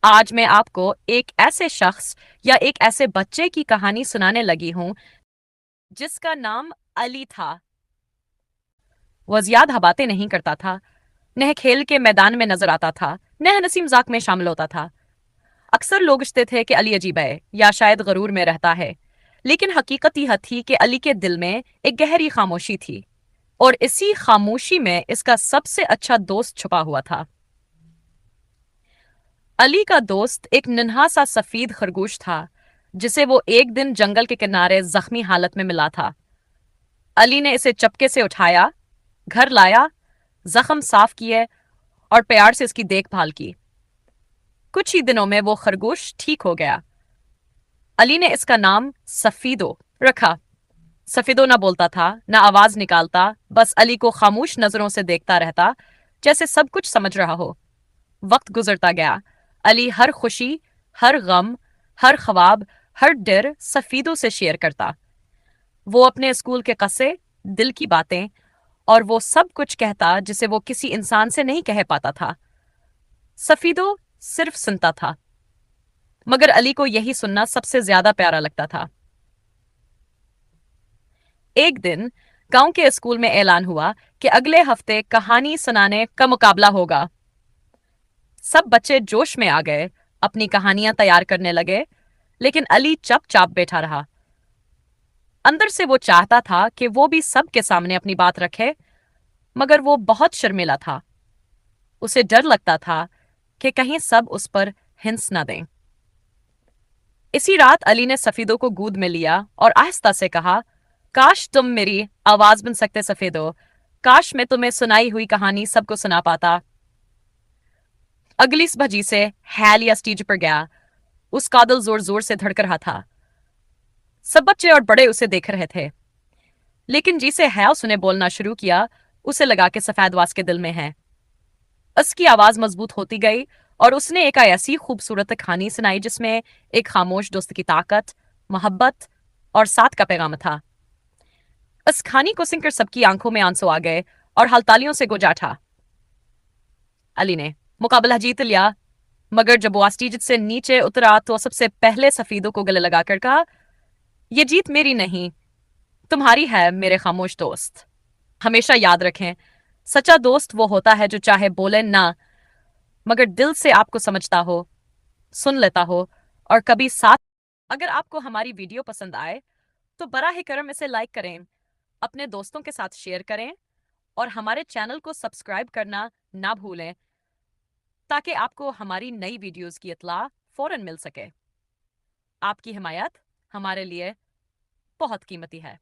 آج میں آپ کو ایک ایسے شخص یا ایک ایسے بچے کی کہانی سنانے لگی ہوں جس کا نام علی تھا۔ وہ زیادہ باتیں نہیں کرتا تھا، نہ کھیل کے میدان میں نظر آتا تھا، نہ ہنسی مذاق میں شامل ہوتا تھا۔ اکثر لوگ سوچتے تھے کہ علی عجیب ہے یا شاید غرور میں رہتا ہے، لیکن حقیقت یہ تھی کہ علی کے دل میں ایک گہری خاموشی تھی، اور اسی خاموشی میں اس کا سب سے اچھا دوست چھپا ہوا تھا۔ علی کا دوست ایک ننھا سا سفید خرگوش تھا جسے وہ ایک دن جنگل کے کنارے زخمی حالت میں ملا تھا۔ علی نے اسے چپکے سے اٹھایا، گھر لایا، زخم صاف کیے اور پیار سے اس کی دیکھ بھال کی۔ کچھ ہی دنوں میں وہ خرگوش ٹھیک ہو گیا۔ علی نے اس کا نام سفیدو رکھا۔ سفیدو نہ بولتا تھا، نہ آواز نکالتا، بس علی کو خاموش نظروں سے دیکھتا رہتا، جیسے سب کچھ سمجھ رہا ہو۔ وقت گزرتا گیا۔ علی ہر خوشی، ہر غم، ہر خواب، ہر ڈر سفیدو سے شیئر کرتا۔ وہ اپنے اسکول کے قصے، دل کی باتیں اور وہ سب کچھ کہتا جسے وہ کسی انسان سے نہیں کہہ پاتا تھا۔ سفیدو صرف سنتا تھا، مگر علی کو یہی سننا سب سے زیادہ پیارا لگتا تھا۔ ایک دن گاؤں کے اسکول میں اعلان ہوا کہ اگلے ہفتے کہانی سنانے کا مقابلہ ہوگا۔ سب بچے جوش میں آ گئے، اپنی کہانیاں تیار کرنے لگے، لیکن علی چپ چاپ بیٹھا رہا۔ اندر سے وہ چاہتا تھا کہ وہ بھی سب کے سامنے اپنی بات رکھے، مگر وہ بہت شرمیلا تھا۔ اسے ڈر لگتا تھا کہ کہیں سب اس پر ہنس نہ دیں۔ اسی رات علی نے سفیدو کو گود میں لیا اور آہستہ سے کہا، کاش تم میری آواز بن سکتے سفیدو، کاش میں تمہیں سنائی ہوئی کہانی سب کو سنا پاتا۔ اگلی صبح سے ہیل یا اسٹیج پر گیا۔ اس کا دل زور زور سے دھڑک رہا تھا۔ سب بچے اور بڑے اسے دیکھ رہے تھے، لیکن جسے ہیل نے بولنا شروع کیا، اسے لگا کہ سفید واس کے دل میں ہے۔ اس کی آواز مضبوط ہوتی گئی اور اس نے ایک ایسی خوبصورت کہانی سنائی جس میں ایک خاموش دوست کی طاقت، محبت اور ساتھ کا پیغام تھا۔ اس کہانی کو سن کر سب کی آنکھوں میں آنسو آ گئے اور ہلتالیوں سے گونجا اٹھا۔ علی نے مقابلہ جیت لیا، مگر جب وہ اسٹیج سے نیچے اترا تو سب سے پہلے سفیدوں کو گلے لگا کر کہا، یہ جیت میری نہیں، تمہاری ہے میرے خاموش دوست۔ ہمیشہ یاد رکھیں، سچا دوست وہ ہوتا ہے جو چاہے بولے نہ، مگر دل سے آپ کو سمجھتا ہو، سن لیتا ہو اور کبھی ساتھ۔ اگر آپ کو ہماری ویڈیو پسند آئے تو براہ کرم اسے لائک کریں، اپنے دوستوں کے ساتھ شیئر کریں اور ہمارے چینل کو سبسکرائب کرنا نہ بھولیں تاکہ آپ کو ہماری نئی ویڈیوز کی اطلاع فوراً مل سکے۔ آپ کی حمایت ہمارے لیے بہت قیمتی ہے۔